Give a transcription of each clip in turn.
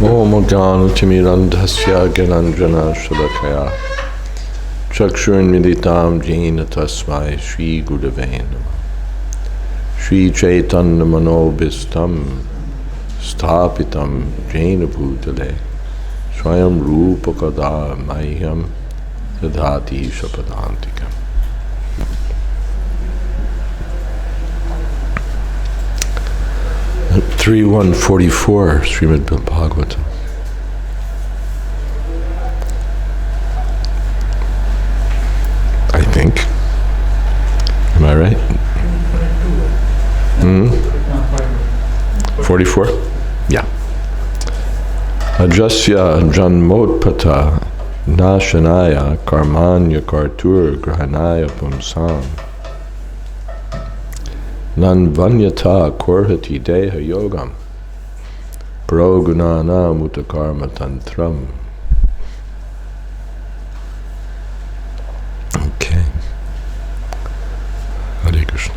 Om Jnana-timirandhasya Gyananjana Shalakaya Chakshurmilitam Jena Tasmai Shri Gurave Namah. Shri Chaitanya Manobhistam Sthapitam Jena Bhutale Swayam Rupa Kada Mahyam Dadhati Shapadantikam. At 3.144 Srimad Bhagvatam. I think. Am I right? 44? Yeah. Ajasya janmotpata nashanaya karmanya kartur grahanaya pumsam nanvanyata korhati deha yogam pragunana mutakarma tantram. Okay. Hare Krishna.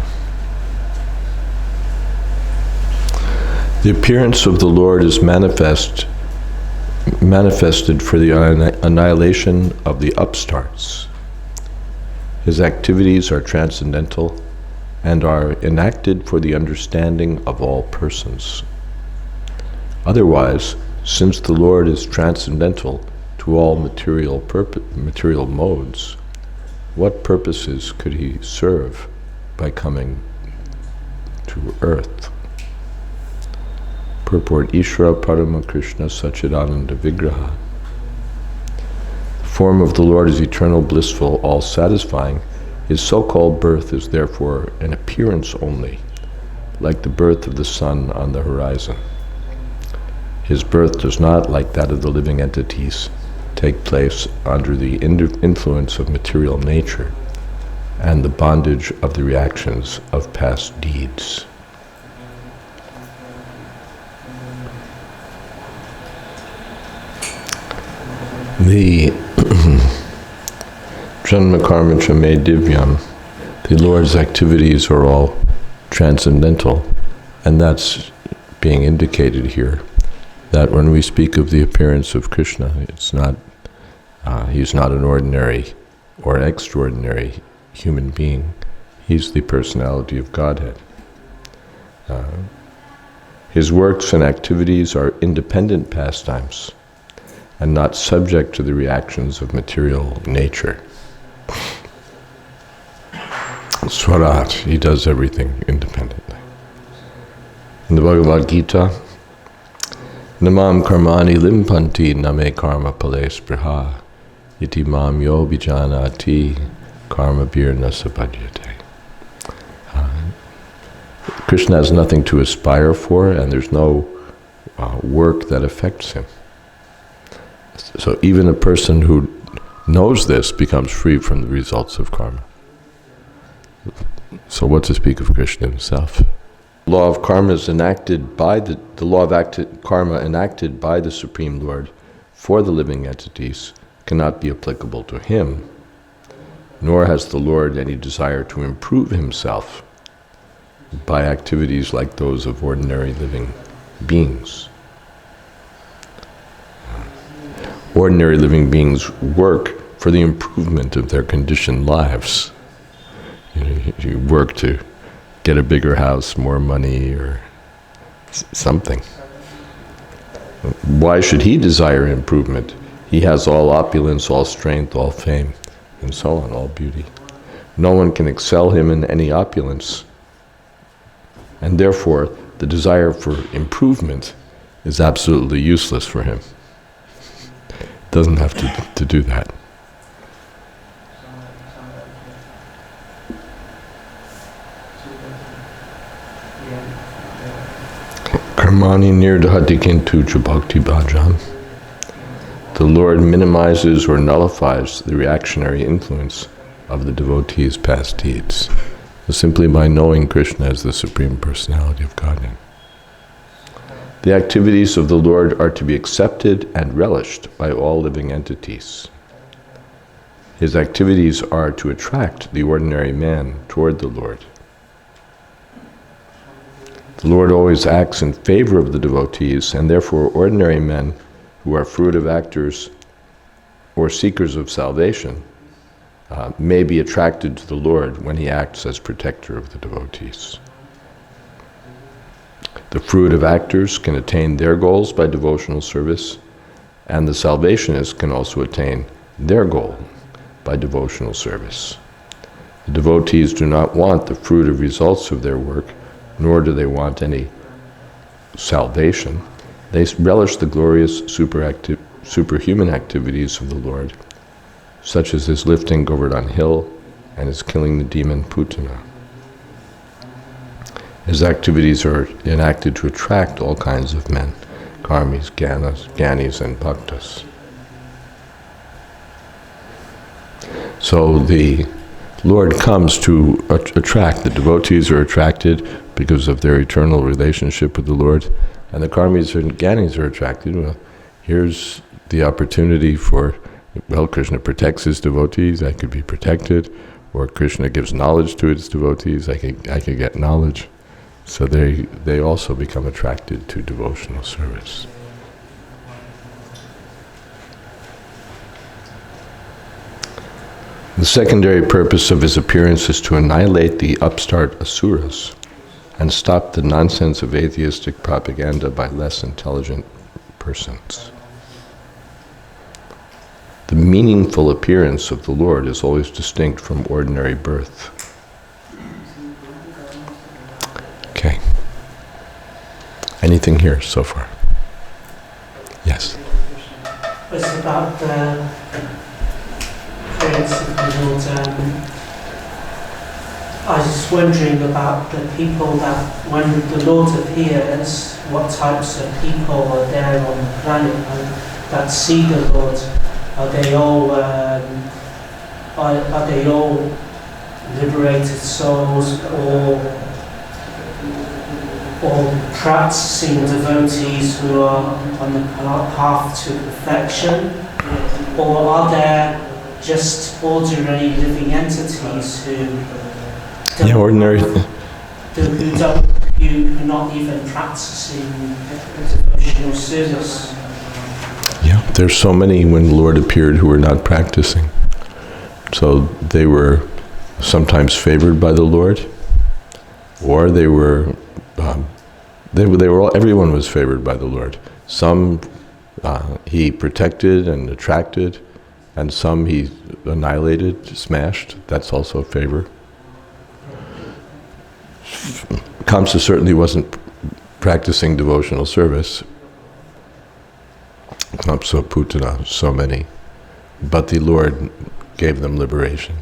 The appearance of the Lord is manifested for the annihilation of the upstarts. His activities are transcendental and are enacted for the understanding of all persons. Otherwise, since the Lord is transcendental to all material modes, what purposes could he serve by coming to earth? Purport: Ishvara Parama Krishna Sachidananda Vigraha. The form of the Lord is eternal, blissful, all-satisfying. His so-called birth is therefore an appearance only, like the birth of the sun on the horizon. His birth does not, like that of the living entities, take place under the influence of material nature and the bondage of the reactions of past deeds. The Janma Karma Chame Divyam, the Lord's activities are all transcendental, and that's being indicated here, that when we speak of the appearance of Krishna, it's not, he's not an ordinary or extraordinary human being. He's the personality of Godhead. His works and activities are independent pastimes and not subject to the reactions of material nature. Swarat, he does everything independently. In the Bhagavad Gita, Namam karmani limpanti name karma pale spriha iti mam yo vijanati karma birna sabhadyate. Krishna has nothing to aspire for, and there's no work that affects him. So even a person who knows this becomes free from the results of karma. So what to speak of Krishna himself? The law of karma is enacted by the law of karma enacted by the Supreme Lord for the living entities cannot be applicable to him, nor has the Lord any desire to improve himself by activities like those of ordinary living beings. Ordinary living beings work for the improvement of their conditioned lives. You work to get a bigger house, more money, or something. Why should he desire improvement? He has all opulence, all strength, all fame, and so on, all beauty. No one can excel him in any opulence, and therefore the desire for improvement is absolutely useless for him. Doesn't have to do that. Karmani nirdhati kintu bhakti bhajan. The Lord minimizes or nullifies the reactionary influence of the devotee's past deeds, simply by knowing Krishna as the Supreme Personality of Godhead. The activities of the Lord are to be accepted and relished by all living entities. His activities are to attract the ordinary man toward the Lord. The Lord always acts in favor of the devotees, and therefore ordinary men who are fruitive actors or seekers of salvation may be attracted to the Lord when he acts as protector of the devotees. The fruitive actors can attain their goals by devotional service, and the salvationists can also attain their goal by devotional service. The devotees do not want the fruitive results of their work, nor do they want any salvation. They relish the glorious superhuman activities of the Lord, such as his lifting Govardhan Hill and his killing the demon Putana. His activities are enacted to attract all kinds of men, karmis, gyanis, and bhaktas. So the Lord comes to attract. The devotees are attracted because of their eternal relationship with the Lord, and the karmis and gyanis are attracted. Well, here's the opportunity for, well, Krishna protects his devotees, I could be protected, or Krishna gives knowledge to his devotees, I could get knowledge. So they also become attracted to devotional service. The secondary purpose of his appearance is to annihilate the upstart asuras and stop the nonsense of atheistic propaganda by less intelligent persons. The meaningful appearance of the Lord is always distinct from ordinary birth. Okay. Anything here so far? Yes. It's about the appearance of the Lord. I was just wondering about the people that, when the Lord appears, what types of people are there on the planet that see the Lord? Are they all liberated souls, or practicing devotees who are on the path to perfection? Or are there just ordinary living entities who are not even practicing devotional service? Yeah, there's so many when the Lord appeared who were not practicing. So they were sometimes favored by the Lord, or they were all, everyone was favored by the Lord. Some he protected and attracted, and some he annihilated, smashed. That's also a favor. Kamsa certainly wasn't practicing devotional service. Kamsa, Putana, so many. But the Lord gave them liberation.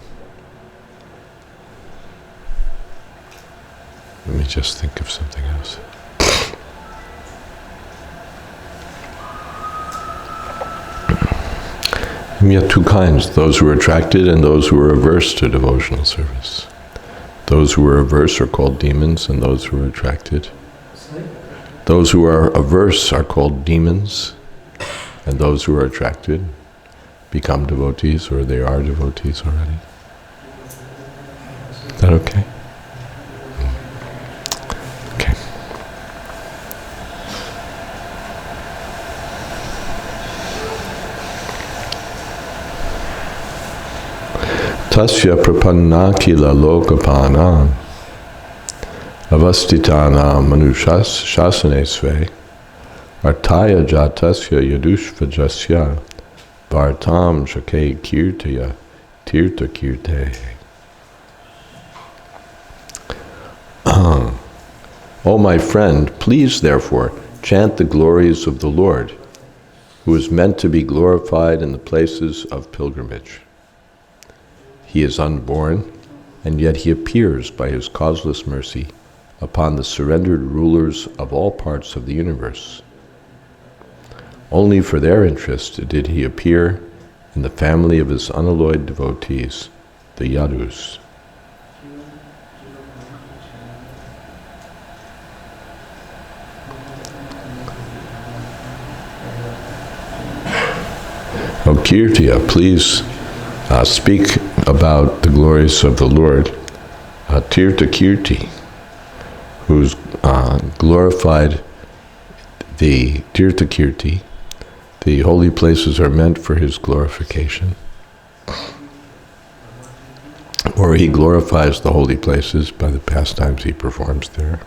Let me just think of something else. And we have two kinds, those who are attracted and those who are averse to devotional service. Those who are averse are called demons, and those who are attracted. Those who are averse are called demons, and those who are attracted become devotees, or they are devotees already. Is that okay? Okay. Tasya prapanna kila lokapana avastitana manushas shasane sve artaya jatasya yadushvajasya vartam shake kirtaya tirta kirte. O my friend, please therefore chant the glories of the Lord, who is meant to be glorified in the places of pilgrimage. He is unborn, and yet he appears by his causeless mercy upon the surrendered rulers of all parts of the universe. Only for their interest did he appear in the family of his unalloyed devotees, the Yadus. O Kirtiya, please speak about the glories of the Lord. Tirtha Kirti, who's glorified the Tirtha-kirti. The holy places are meant for his glorification. Or he glorifies the holy places by the pastimes he performs there.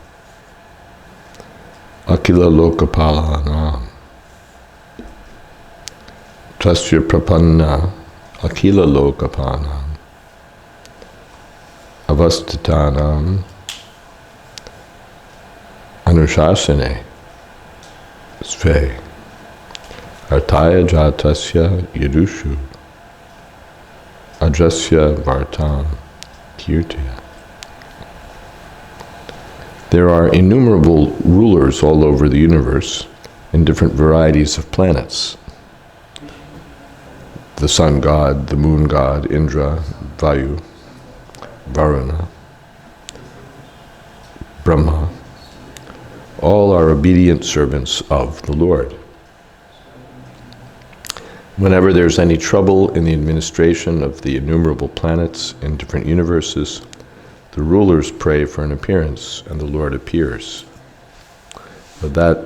Akila Lokapalanam Tasya Prapanna Akila Lokapanam Avastatanam Anushasane Sve Artaya Jatasya Yadushu Ajasya Vartam Kirtiya. There are innumerable rulers all over the universe in different varieties of planets. The sun god, the moon god, Indra, Vayu, Varuna, Brahma, all are obedient servants of the Lord. Whenever there's any trouble in the administration of the innumerable planets in different universes, the rulers pray for an appearance, and the Lord appears. But that,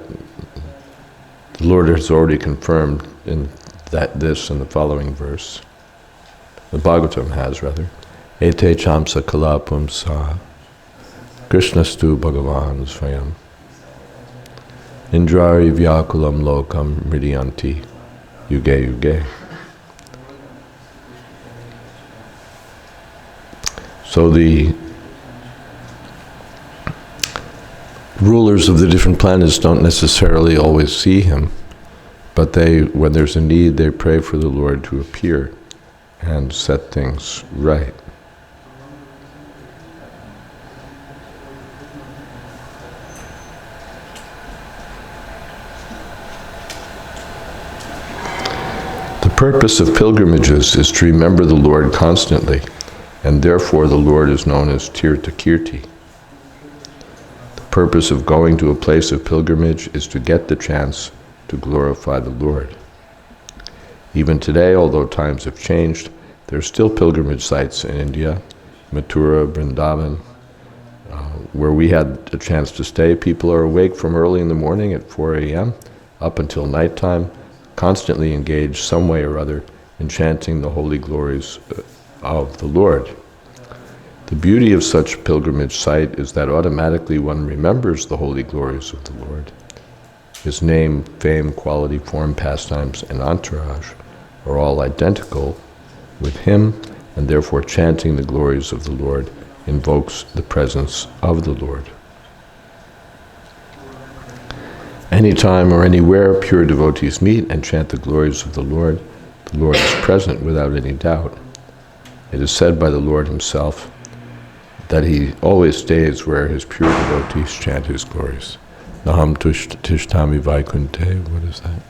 the Lord has already confirmed in this and the following verse. The Bhagvatam has, rather. Ete chamsa kalapum sa Krishnastu Bhagavan Svayam Indrari Vyakulam Lokam Mridyanti Yuge Yuge. So the rulers of the different planets don't necessarily always see him, but when there's a need, they pray for the Lord to appear and set things right. The purpose of pilgrimages is to remember the Lord constantly, and therefore the Lord is known as Tirtha-kirti. The purpose of going to a place of pilgrimage is to get the chance to glorify the Lord. Even today, although times have changed, there are still pilgrimage sites in India, Mathura, Vrindavan, where we had a chance to stay. People are awake from early in the morning at 4 a.m. up until nighttime, constantly engaged some way or other in chanting the holy glories of the Lord. The beauty of such a pilgrimage site is that automatically one remembers the holy glories of the Lord. His name, fame, quality, form, pastimes, and entourage are all identical with him, and therefore chanting the glories of the Lord invokes the presence of the Lord. Anytime or anywhere pure devotees meet and chant the glories of the Lord is present without any doubt. It is said by the Lord himself that he always stays where his pure devotees chant his glories. Naham tishtami vaikunte, what is that?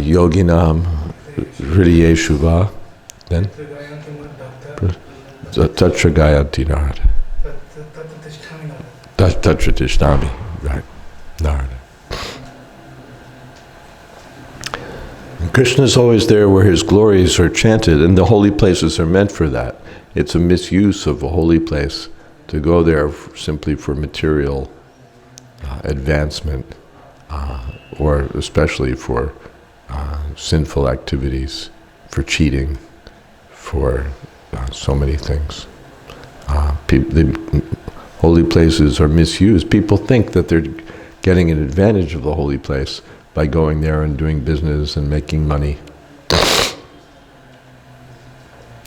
Yoginam hridayeshu va, then? Tatra gayanti narada. Tatra tishtami, right, narada. And Krishna is always there where his glories are chanted, and the holy places are meant for that. It's a misuse of a holy place to go there simply for material advancement, or especially for sinful activities, for cheating, for so many things. The holy places are misused. People think that they're getting an advantage of the holy place by going there and doing business and making money,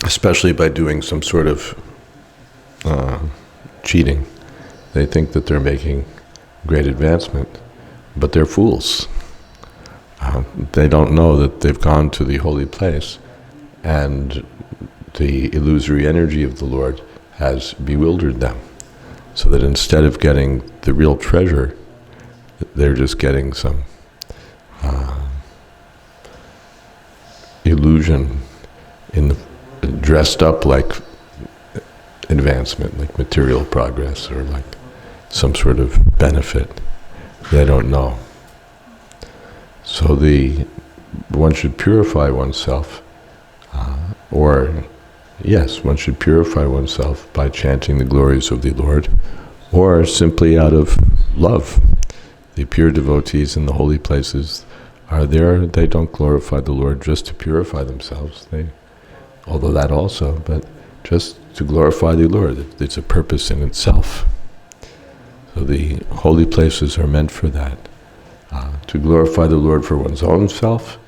especially by doing some sort of cheating. They think that they're making great advancement, but they're fools. They don't know that they've gone to the holy place and the illusory energy of the Lord has bewildered them, so that instead of getting the real treasure, they're just getting some illusion dressed up like advancement, like material progress, or like some sort of benefit. They don't know. So one should purify oneself, one should purify oneself by chanting the glories of the Lord, or simply out of love. The pure devotees in the holy places are there. They don't glorify the Lord just to purify themselves. Although that also, but just to glorify the Lord. It's a purpose in itself. So the holy places are meant for that. To glorify the Lord for one's own self,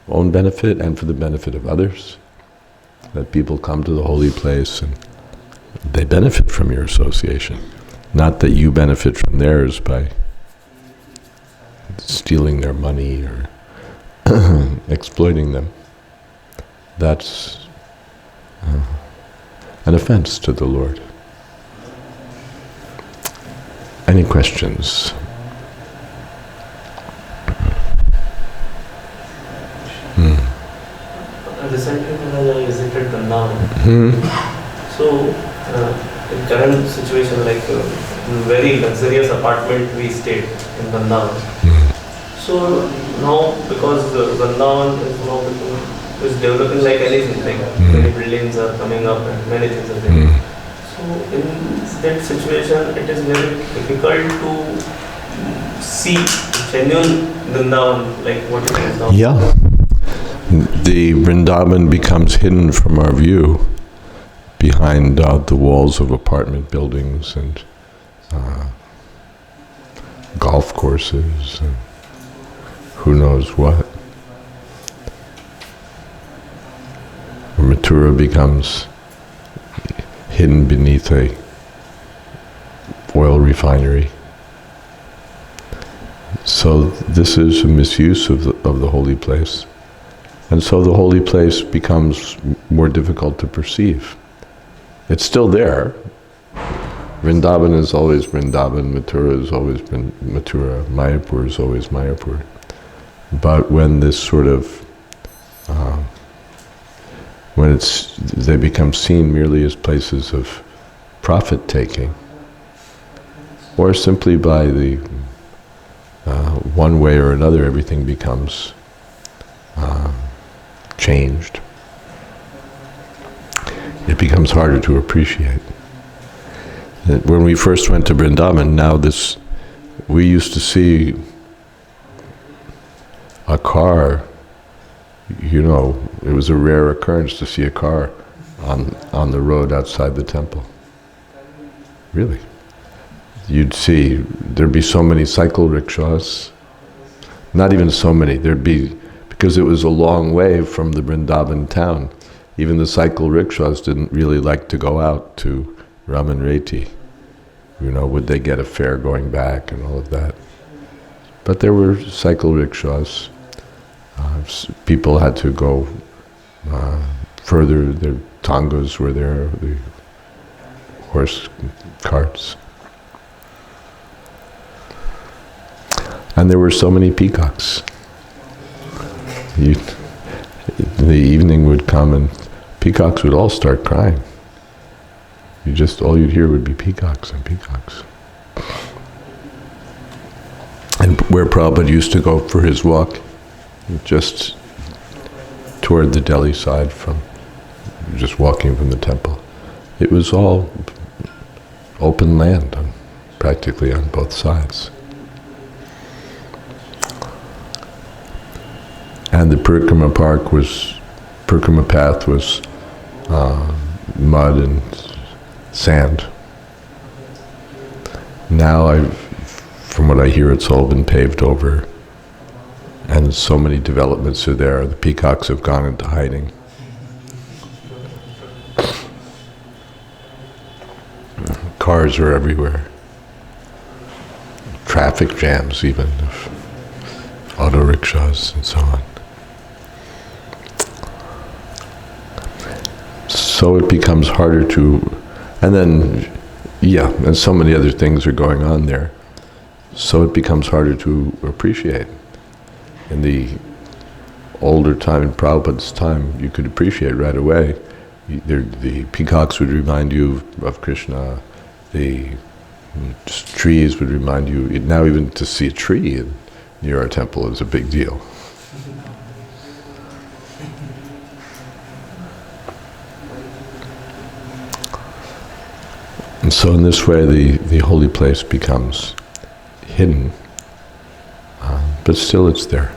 own benefit, and for the benefit of others. That people come to the holy place and they benefit from your association. Not that you benefit from theirs by stealing their money or exploiting them. That's an offense to the Lord. Any questions? Recently, when I visited Vrindavan, so in current situation, like in very luxurious apartment we stayed in Vrindavan. So now, because Vrindavan is developing like anything, like many buildings are coming up and many things are there. So in that situation, it is very difficult to see genuine Vrindavan, like what it is now. Yeah. The Vrindavan becomes hidden from our view behind the walls of apartment buildings and golf courses and who knows what. Mathura becomes hidden beneath a oil refinery. So this is a misuse of the holy place. And so the holy place becomes more difficult to perceive. It's still there. Vrindavan is always Vrindavan, Mathura has always been Mathura, Mayapur is always Mayapur. But when this sort of, when they become seen merely as places of profit-taking, or simply by the one way or another everything becomes changed, it becomes harder to appreciate. When we first went to Vrindavan, we used to see a car, it was a rare occurrence to see a car on the road outside the temple. Really. There'd be so many cycle rickshaws, not even so many, because it was a long way from the Vrindavan town. Even the cycle rickshaws didn't really like to go out to Raman Reti. Would they get a fare going back and all of that? But there were cycle rickshaws. People had to go further. The tangas were there, the horse carts. And there were so many peacocks. The evening would come and peacocks would all start crying. All you'd hear would be peacocks and peacocks. And where Prabhupada used to go for his walk, just toward the Delhi side, just walking from the temple, it was all open land, practically on both sides. And the Parikrama path was mud and sand. Now, from what I hear, it's all been paved over, and so many developments are there. The peacocks have gone into hiding. Cars are everywhere. Traffic jams, even of auto rickshaws and so on. So it becomes harder and so many other things are going on there. So it becomes harder to appreciate. In the older time, in Prabhupada's time, you could appreciate right away. The peacocks would remind you of Krishna. The trees would remind you. Now even to see a tree near our temple is a big deal. And so in this way the holy place becomes hidden, but still it's there.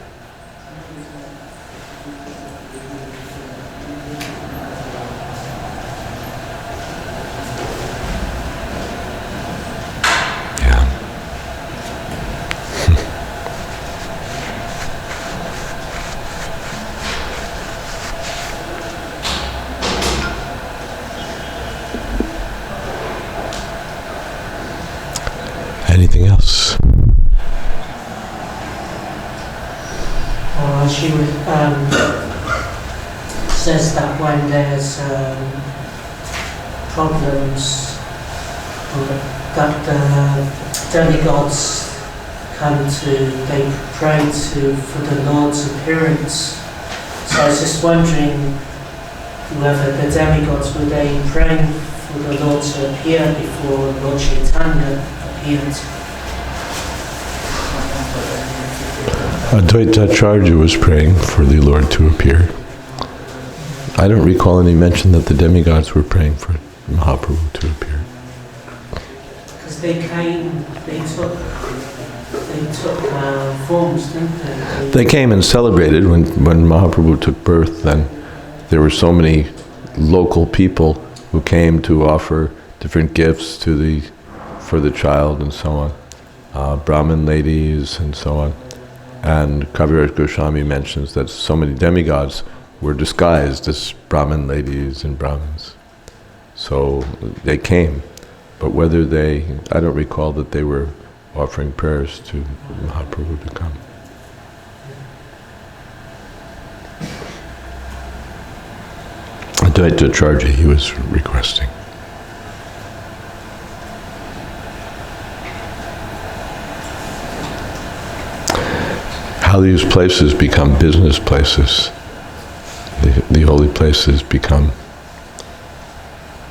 Anything else? She says that when there's problems, that the demigods come they pray for the Lord's appearance. So I was just wondering whether the demigods, were they praying for the Lord to appear before Lord Chaitanya appeared? Advaita Acharya was praying for the Lord to appear. I don't recall any mention that the demigods were praying for Mahaprabhu to appear. Because they took forms, didn't they? They came and celebrated when Mahaprabhu took birth. Then there were so many local people who came to offer different gifts for the child and so on, Brahmin ladies and so on. And Kaviraj Goswami mentions that so many demigods were disguised as Brahmin ladies and Brahmins. So they came, but I don't recall that they were offering prayers to Mahaprabhu to come. Advaita Acharya, he was requesting. How these places become business places. The holy places become,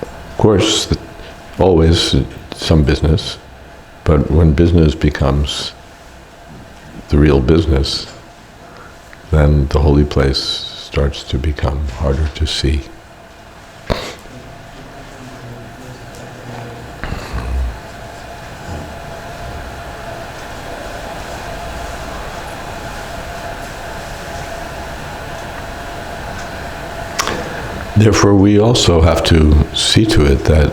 of course, always some business, but when business becomes the real business, then the holy place starts to become harder to see. Therefore, we also have to see to it that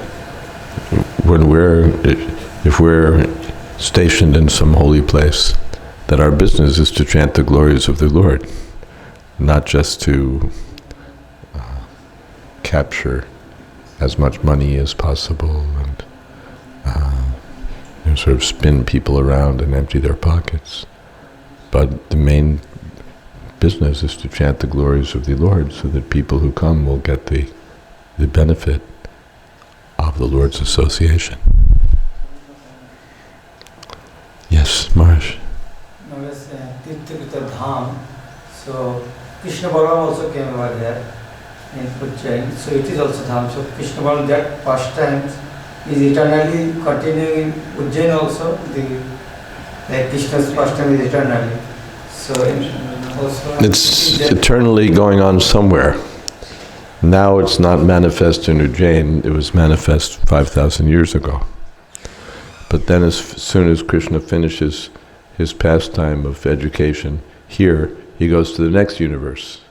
if we're stationed in some holy place, that our business is to chant the glories of the Lord, not just to capture as much money as possible and sort of spin people around and empty their pockets. But the main business is to chant the glories of the Lord so that people who come will get the benefit of the Lord's association. Yes, Maharaj? Now it's Tirtha Dham. So Krishna Balaram also came over there in Ujjain. So it is also Dham. So Krishna Balaram, that pastimes is eternally continuing in Ujjain also. Like Krishna's pastime is eternally. So it's eternally going on somewhere. Now it's not manifest in Ujjain, it was manifest 5,000 years ago. But then as soon as Krishna finishes his pastime of education here, he goes to the next universe.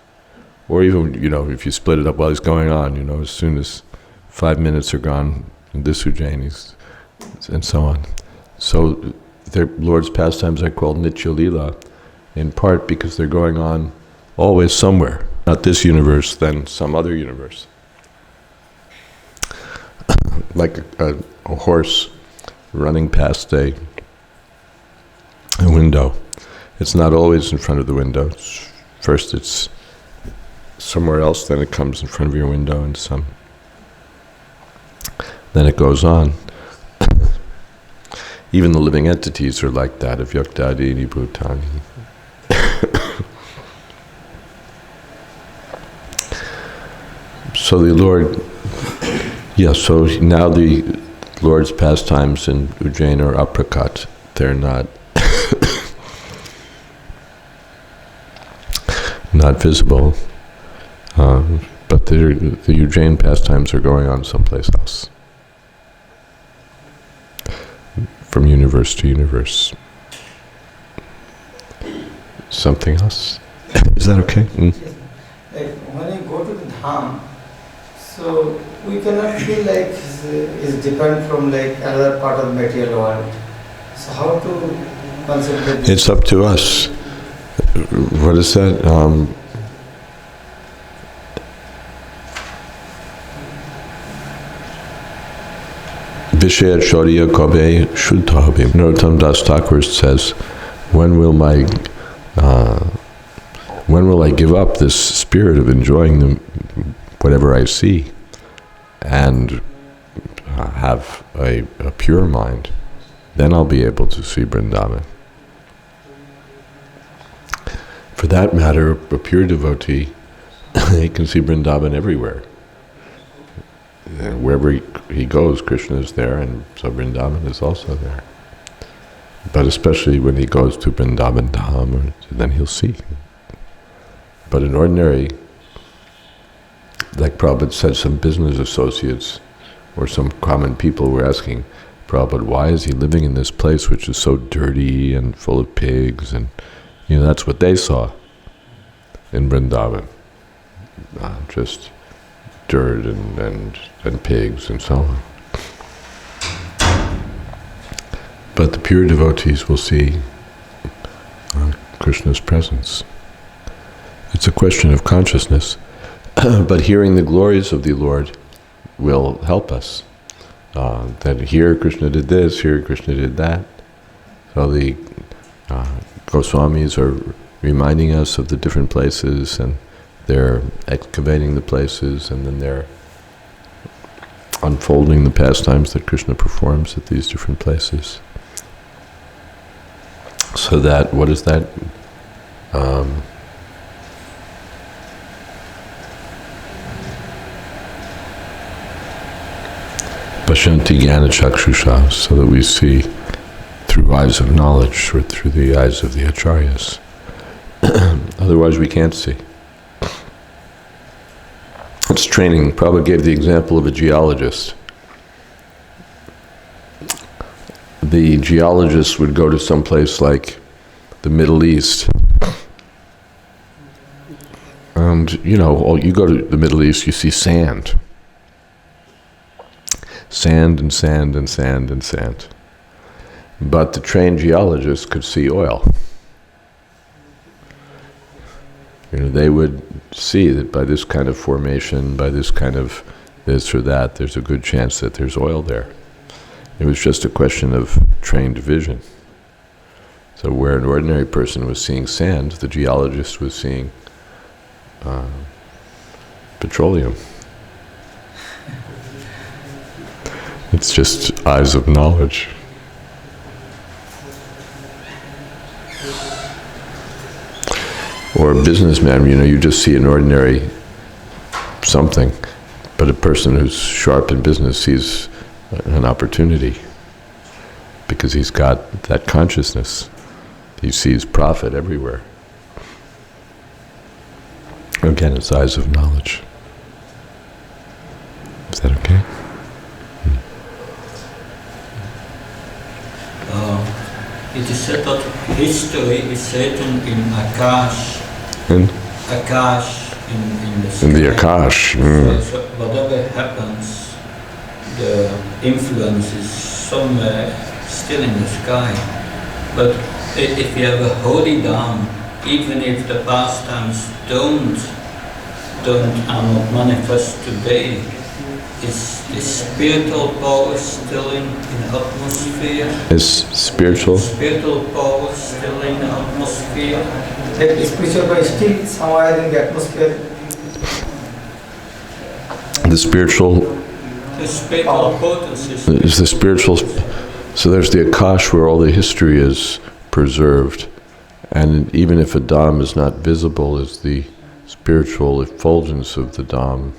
Or even, if you split it up while he's going on, as soon as 5 minutes are gone in this Ujjain, and so on. So the Lord's pastimes are called Nitya Lila, in part because they're going on always somewhere. Not this universe, then some other universe. Like a horse running past a window. It's not always in front of the window. First it's somewhere else, then it comes in front of your window, and then it goes on. Even the living entities are like that, of Yaktadini Bhutani. So the Lord, so now the Lord's pastimes in Ujjain are aprakat. They're not not visible, but the Ujjain pastimes are going on someplace else. from universe to universe. Something else? Is that okay? Like when you go to the Dham, so we cannot feel like it's different from like another part of the material world. So how to concentrate this? It's up to us. What is that? Vishaya Chaurya Kabe Shuddha Habe. Narottam Das Thakur says, when will I give up this spirit of enjoying whatever I see and have a pure mind? Then I'll be able to see Vrindavan. For that matter, a pure devotee, he can see Vrindavan everywhere. Wherever he goes, Krishna is there, and so Vrindavan is also there. But especially when he goes to Vrindavan Dham, then he'll see. But in ordinary, like Prabhupada said, some business associates or some common people were asking Prabhupada, why is he living in this place which is so dirty and full of pigs? And that's what they saw in Vrindavan. Just dirt and pigs and so on. But the pure devotees will see Krishna's presence. It's a question of consciousness, but hearing the glories of the Lord will help us. That here Krishna did this, here Krishna did that. So the Goswamis are reminding us of the different places, and they're excavating the places, and then they're unfolding the pastimes that Krishna performs at these different places. So that, what is that? Pashanti Jnana Chakshusha, so that we see through eyes of knowledge or through the eyes of the acharyas. Otherwise we can't see. It's training. Prabhupada gave the example of a geologist. The geologist would go to some place like the Middle East. And, you go to the Middle East, you see sand. Sand and sand and sand and sand. But the trained geologist could see oil. They would see that by this kind of formation, by this kind of this or that, there's a good chance that there's oil there. It was just a question of trained vision. So where an ordinary person was seeing sand, the geologist was seeing petroleum. It's just eyes of knowledge. Or a businessman, you just see an ordinary something, but a person who's sharp in business sees an opportunity because he's got that consciousness. He sees profit everywhere. Again, it's eyes of knowledge. Is that okay? It is said that history is written in Akash. In? Akash, in the sky. In the Akash. So whatever happens, the influence is somewhere still in the sky. But if you have a holy Dham, even if the pastimes are not manifest today, is the spiritual power still in the atmosphere? Is spiritual? Spiritual power still in the atmosphere? Like the spiritual power is still somewhere in the atmosphere. The spiritual potency is the spiritual. So there's the Akash where all the history is preserved, and even if a Dham is not visible, is the spiritual effulgence of the Dham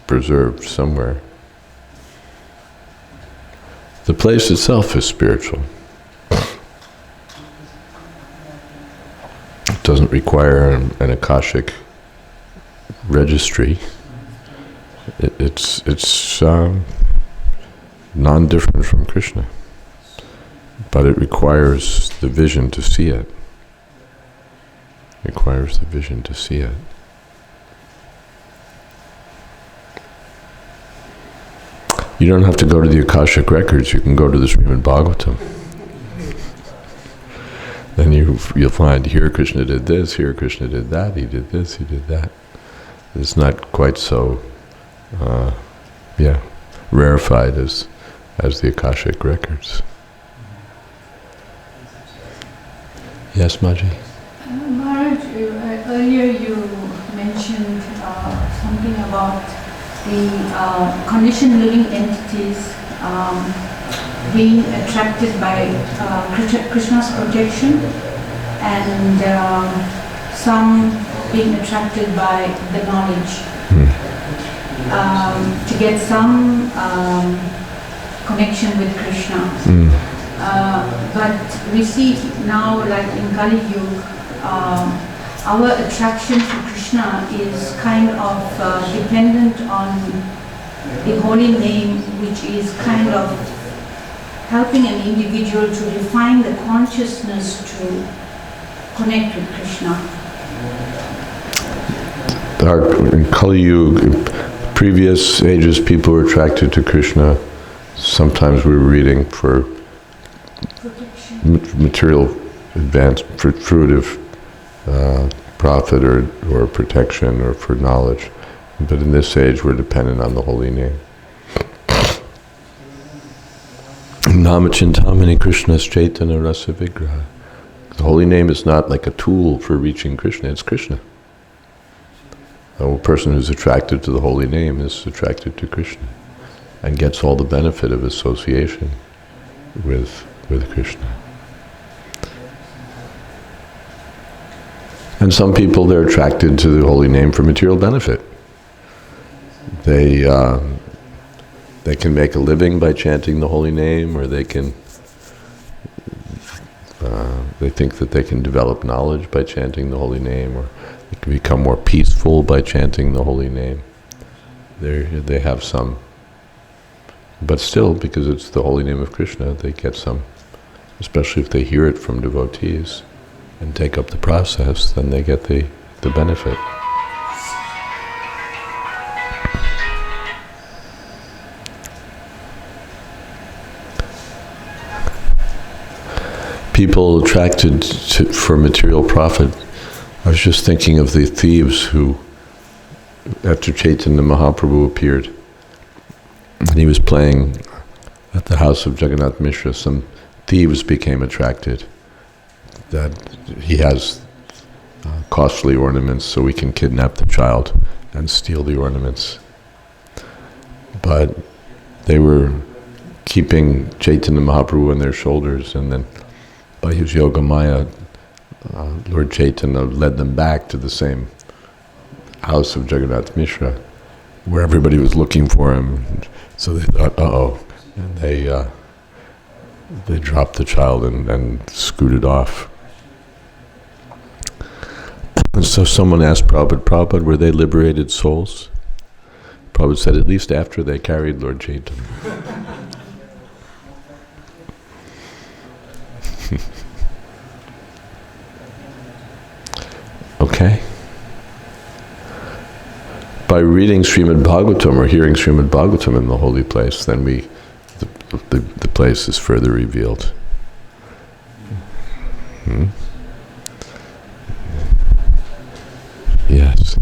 preserved somewhere. The place itself is spiritual. It doesn't require an Akashic registry. It's non-different from Krishna. But it requires the vision to see it. Requires the vision to see it. You don't have to go to the Akashic records, you can go to the Srimad Bhagvatam. Then you'll find, here Krishna did this, here Krishna did that, he did this, he did that. It's not quite so, rarefied as the Akashic records. Yes, Maji? Maharaj, earlier you mentioned something about the conditioned living entities being attracted by Krishna's protection, and some being attracted by the knowledge to get some connection with Krishna. But we see now, like in Kali Yuga, our attraction to Krishna is kind of dependent on the holy name, which is kind of helping an individual to refine the consciousness to connect with Krishna. In Kali Yuga, in previous ages, people were attracted to Krishna. Sometimes we were reading for material advance, for fruitive profit or protection or for knowledge. But in this age, we're dependent on the holy name. Namachintamani Krishna's Chaitanya Rasa Vigraha. The holy name is not like a tool for reaching Krishna, it's Krishna. A person who's attracted to the holy name is attracted to Krishna and gets all the benefit of association with Krishna. And some people, they're attracted to the holy name for material benefit. They can make a living by chanting the holy name, or they think that they can develop knowledge by chanting the holy name, or they can become more peaceful by chanting the holy name. They have some, but still, because it's the holy name of Krishna, they get some, especially if they hear it from devotees and take up the process, then they get the benefit. People attracted for material profit. I was just thinking of the thieves who, after Chaitanya Mahaprabhu appeared, and he was playing at the house of Jagannath Mishra, some thieves became attracted that he has costly ornaments, so we can kidnap the child and steal the ornaments. But they were keeping Chaitanya Mahaprabhu on their shoulders, and then by his yoga maya, Lord Chaitanya led them back to the same house of Jagannath Mishra, where everybody was looking for him. So they thought, uh-oh, and they dropped the child and scooted off. And so someone asked Prabhupada, were they liberated souls? Prabhupada said, at least after they carried Lord Chaitanya. Okay. By reading Srimad Bhagvatam or hearing Srimad Bhagvatam in the holy place, then the place is further revealed. Yes.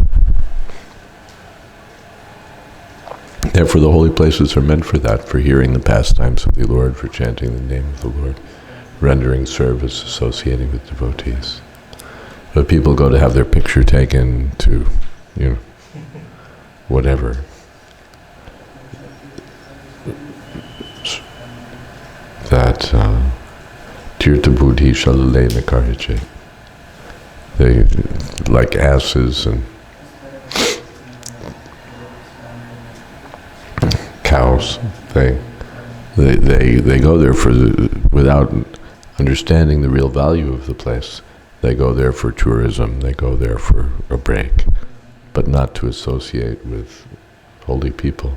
Therefore, the holy places are meant for that, for hearing the pastimes of the Lord, for chanting the name of the Lord, rendering service, associating with devotees. But people go to have their picture taken, to, whatever. That Tirtha Buddhi Shalale Nakariche. They, like asses and cows, they go there without understanding the real value of the place. They go there for tourism, they go there for a break, but not to associate with holy people.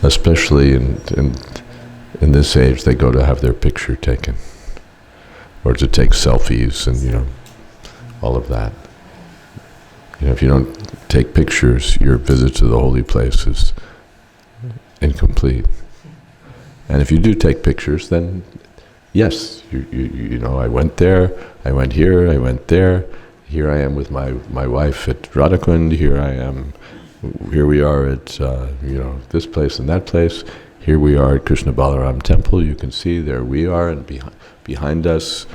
Especially in this age, they go to have their picture taken, or to take selfies, and all of that. If you don't take pictures, your visit to the holy place is incomplete. And if you do take pictures, then yes, I went there, I went here, I went there. Here I am with my wife at Radhakund. Here we are at this place and that place. Here we are at Krishna Balaram Temple. You can see there we are, and behind us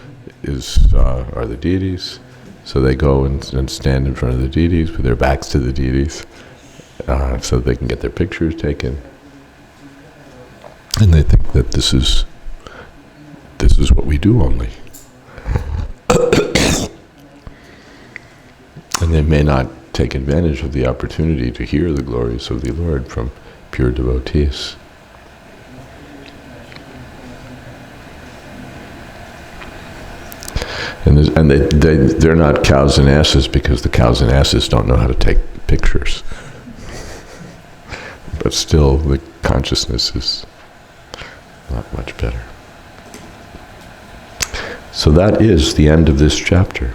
are the deities. So they go and stand in front of the deities with their backs to the deities, so they can get their pictures taken. And they think that this is what we do only. And they may not take advantage of the opportunity to hear the glories of the Lord from pure devotees. And they're not cows and asses, because the cows and asses don't know how to take pictures. But still, the consciousness is not much better. So that is the end of this chapter.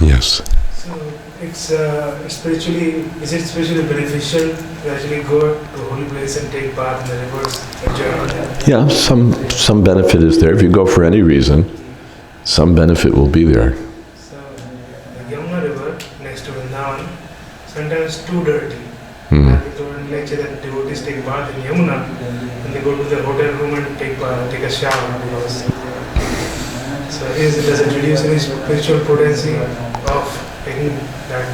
Yes. So is it spiritually beneficial to actually go to a holy place and take bath in the rivers, enjoy that? Yeah, some benefit is there. If you go for any reason, some benefit will be there. So the Yamuna river next to Vrindavan, sometimes too dirty. Mm. And we told in lecture that devotees take bath in Yamuna, and they go to the hotel room and take a shower, because does it reduce any spiritual potency of taking that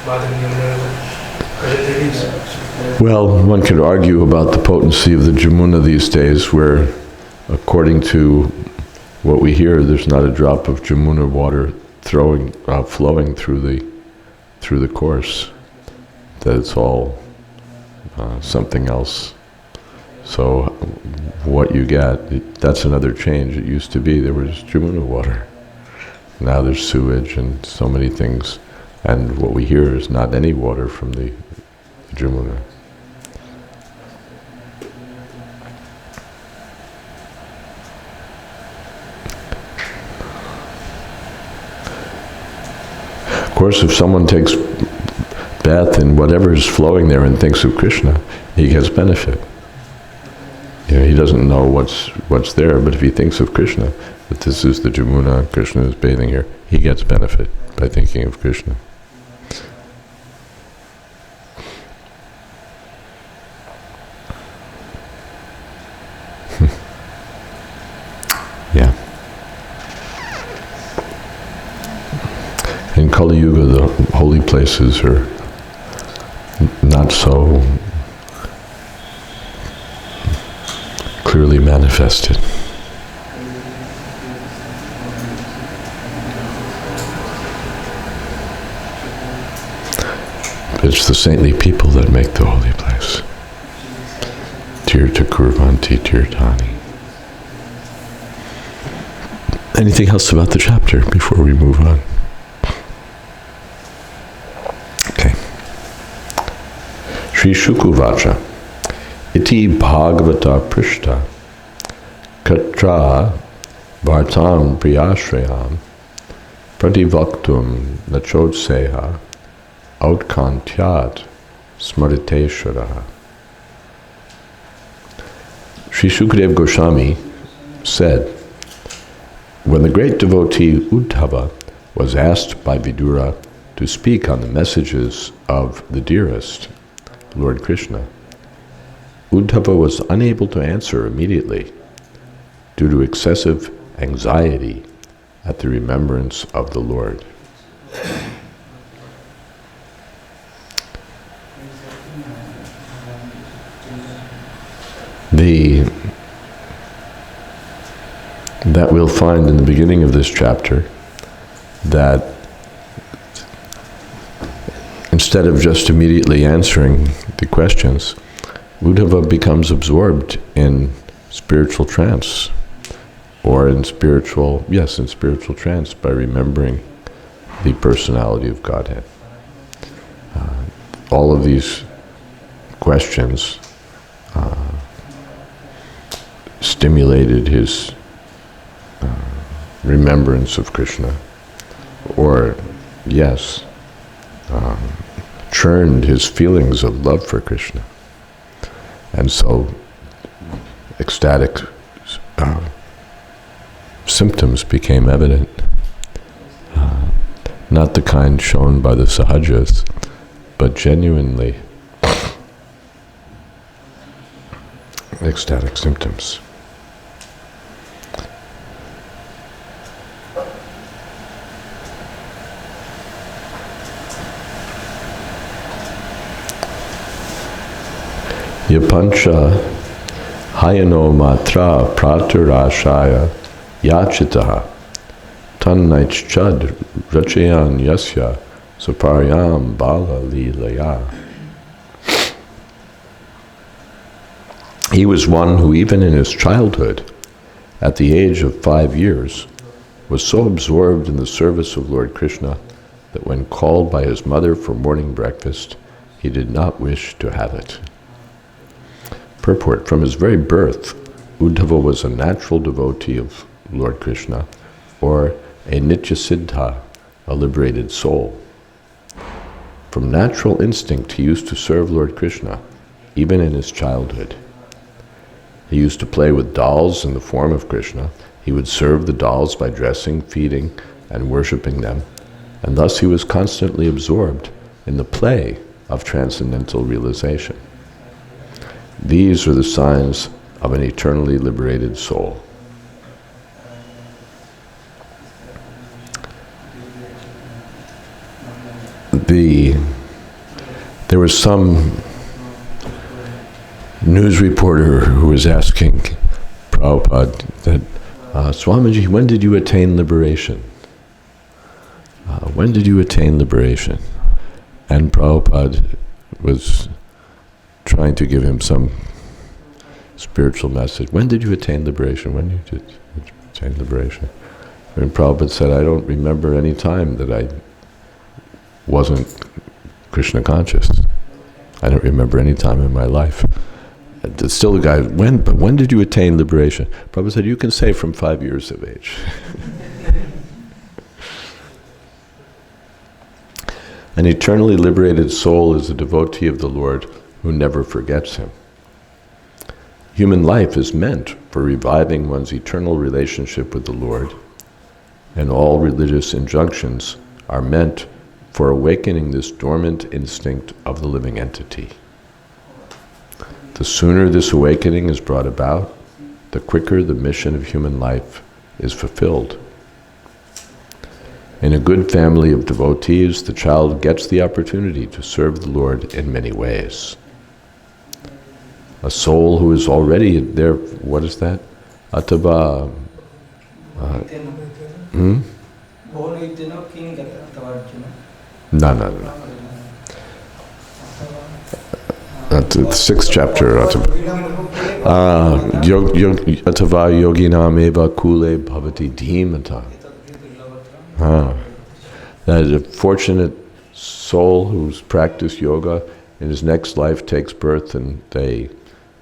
bath in Yamuna? Does it reduce? Well, one could argue about the potency of the Jamuna these days, where, according to what we hear, there's not a drop of Jamuna water flowing through the course. That it's all something else. So what you get, that's another change. It used to be there was Jamuna water. Now there's sewage and so many things. And what we hear is not any water from the Jamuna. Of course, if someone takes bath in whatever is flowing there and thinks of Krishna, he gets benefit. He doesn't know what's there, but if he thinks of Krishna, that this is the Jamuna, Krishna is bathing here, he gets benefit by thinking of Krishna. Yeah. In Kali Yuga, the holy places are not so clearly manifested. It's the saintly people that make the holy place. Tirtha Kurvanti Tirthani. Anything else about the chapter before we move on? Okay. Sri Shukuvacha. Iti Bhagavata Prishta Katra Vartam Priyashrayam Prativaktum Nachodseha Outkantyat Smariteshwaraha. Sri Shukadev Goswami said, when the great devotee Uddhava was asked by Vidura to speak on the messages of the dearest, Lord Krishna, Uddhava was unable to answer immediately due to excessive anxiety at the remembrance of the Lord. That we'll find in the beginning of this chapter, that instead of just immediately answering the questions, Uddhava becomes absorbed in spiritual trance, or in spiritual trance, by remembering the personality of Godhead. all of these questions stimulated his remembrance of Krishna, or, yes, churned his feelings of love for Krishna. And so ecstatic symptoms became evident. Not the kind shown by the sahajas, but genuinely ecstatic symptoms. Yapancha hayano matra praturashaya yachitaha tannaichchad rachayan yasya saparyam bala lilaya. He was one who, even in his childhood, at the age of 5 years, was so absorbed in the service of Lord Krishna that when called by his mother for morning breakfast, he did not wish to have it. Purport: from his very birth, Uddhava was a natural devotee of Lord Krishna, or a Nityasiddha, a liberated soul. From natural instinct, he used to serve Lord Krishna, even in his childhood. He used to play with dolls in the form of Krishna. He would serve the dolls by dressing, feeding, and worshipping them, and thus he was constantly absorbed in the play of transcendental realization. These are the signs of an eternally liberated soul. There was some news reporter who was asking Prabhupada that, Swamiji, when did you attain liberation? When did you attain liberation? And Prabhupada was trying to give him some spiritual message. When did you attain liberation? When did you attain liberation? And Prabhupada said, I don't remember any time that I wasn't Krishna conscious. I don't remember any time in my life. Still the guy, when did you attain liberation? Prabhupada said, you can say from 5 years of age. An eternally liberated soul is a devotee of the Lord who never forgets him. Human life is meant for reviving one's eternal relationship with the Lord, and all religious injunctions are meant for awakening this dormant instinct of the living entity. The sooner this awakening is brought about, the quicker the mission of human life is fulfilled. In a good family of devotees, the child gets the opportunity to serve the Lord in many ways. A soul who is already there, what is that? Atava. No. That's the 6th chapter. Atava yoginam eva kule bhavati dhimata. That a fortunate soul who's practiced yoga in his next life takes birth in a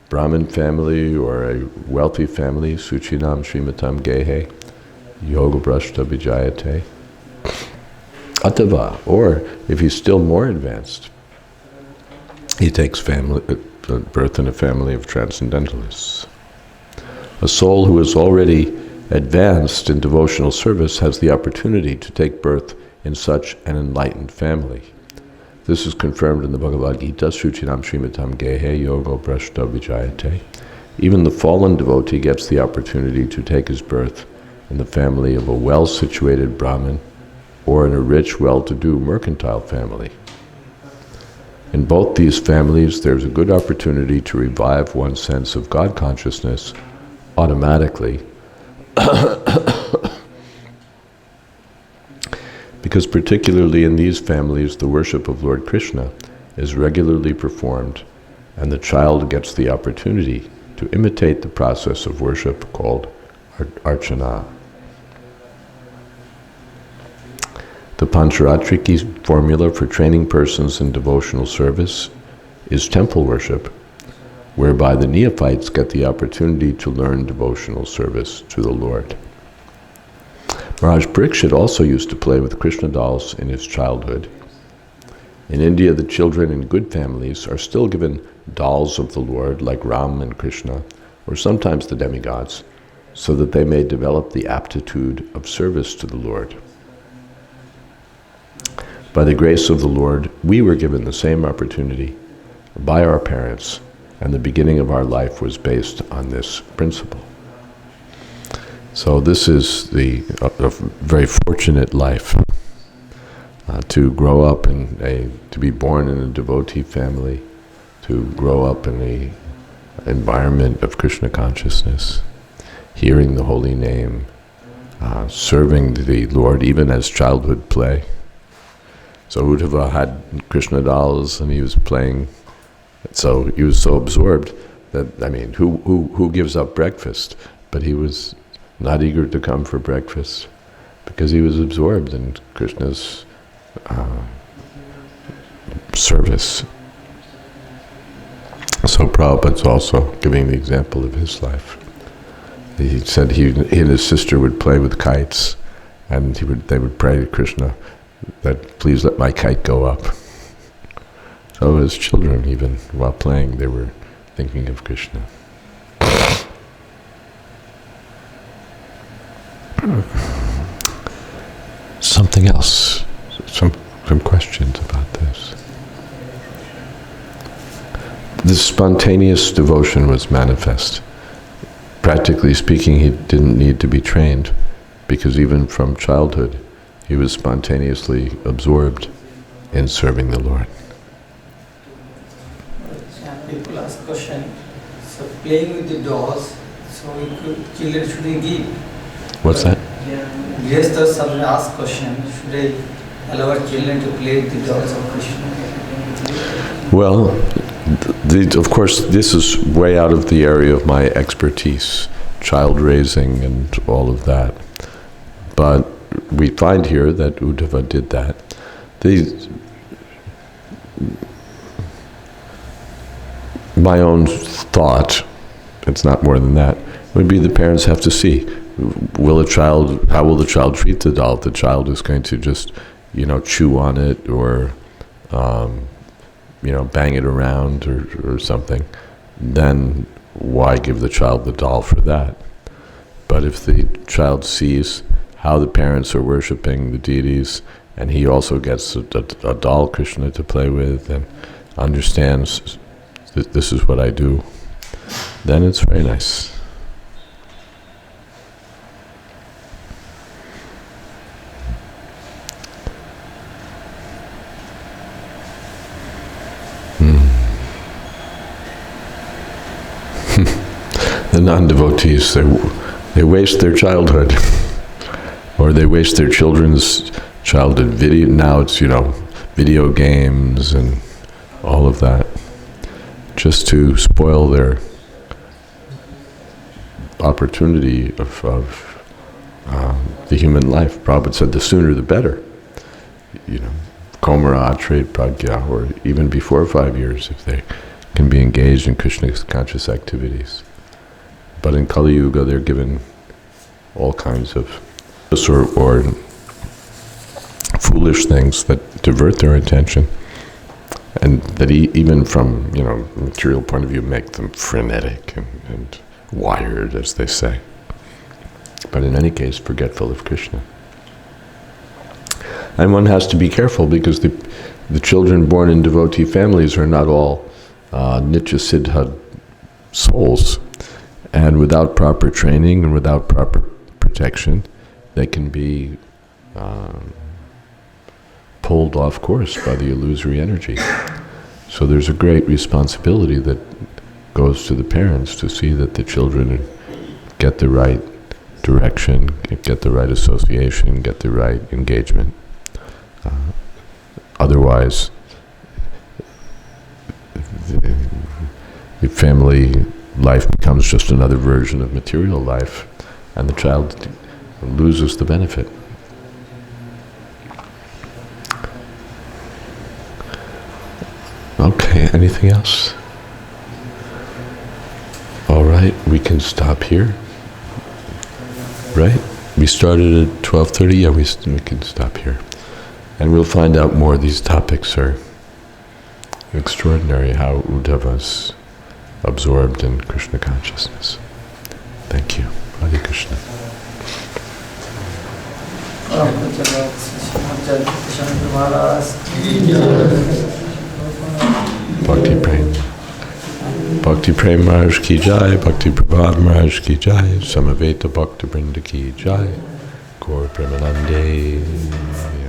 Brahmin family or a wealthy family, Suchinam Srimatam Gehe, Yoga Brashta Vijayate. Atava, or if he's still more advanced, he takes birth in a family of transcendentalists. A soul who is already advanced in devotional service has the opportunity to take birth in such an enlightened family. This is confirmed in the Bhagavad Gita, Suchinam Srimatam Gehe Yoga Brashta Vijayate. Even the fallen devotee gets the opportunity to take his birth in the family of a well-situated Brahmin or in a rich, well-to-do mercantile family. In both these families, there's a good opportunity to revive one's sense of God consciousness automatically, because particularly in these families, the worship of Lord Krishna is regularly performed, and the child gets the opportunity to imitate the process of worship called archana. The Pancharatriki formula for training persons in devotional service is temple worship, whereby the neophytes get the opportunity to learn devotional service to the Lord. Maharaj Parikshit also used to play with Krishna dolls in his childhood. In India, the children in good families are still given dolls of the Lord, like Ram and Krishna, or sometimes the demigods, so that they may develop the aptitude of service to the Lord. By the grace of the Lord, we were given the same opportunity by our parents, and the beginning of our life was based on this principle. So this is a very fortunate life, to grow up to be born in a devotee family, to grow up in the environment of Krishna consciousness, hearing the holy name, serving the Lord even as childhood play. So Uddhava had Krishna dolls and he was playing, so he was so absorbed that, who gives up breakfast? But he was not eager to come for breakfast because he was absorbed in Krishna's service. So Prabhupada's also giving the example of his life. He said he and his sister would play with kites, and they would pray to Krishna that please let my kite go up. So as children, even while playing, they were thinking of Krishna. Something else, some questions about this. This spontaneous devotion was manifest. Practically speaking, he didn't need to be trained, because even from childhood, he was spontaneously absorbed in serving the Lord. People ask question, so playing with the dolls, so children shouldn't give. What's that? Yes, there's someone asked question, should I allow our children to play with the dolls of Krishna? Well, of course, this is way out of the area of my expertise, child raising and all of that. But we find here that Uddhava did that. My own thought, it's not more than that, would be the parents have to see. How will the child treat the doll? If the child is going to just, chew on it or, bang it around or something, then why give the child the doll for that? But if the child sees how the parents are worshipping the deities, and he also gets a doll Krishna to play with, and understands that this is what I do, then it's very nice. The non-devotees, they waste their childhood, or they waste their children's childhood. Now it's video games and all of that, just to spoil their opportunity of the human life. Prabhupada said the sooner the better. Komara, Atret, Pragya, or even before 5 years, if they can be engaged in Krishna's conscious activities. But in Kali Yuga, they're given all kinds of or foolish things that divert their attention, and that even from a material point of view make them frenetic and wired, as they say. But in any case, forgetful of Krishna. And one has to be careful, because the children born in devotee families are not all Nitya Siddha souls. And without proper training and without proper protection, they can be pulled off course by the illusory energy. So there's a great responsibility that goes to the parents to see that the children get the right direction, get the right association, get the right engagement. Otherwise, the family life becomes just another version of material life, and the child loses the benefit. anything else? All right, we can stop here. Right? We started at 12:30. Yeah, we can stop here. And we'll find out more. These topics are extraordinary, how Uddhava's absorbed in Krishna consciousness. Thank you. Hare Krishna. Bhakti Prem. Bhakti Prem Maharaj ki jai, Bhakti Prabhat Maharaj ki jai, Samaveta Bhakta Vrinda ki jai, Gaur Premanande.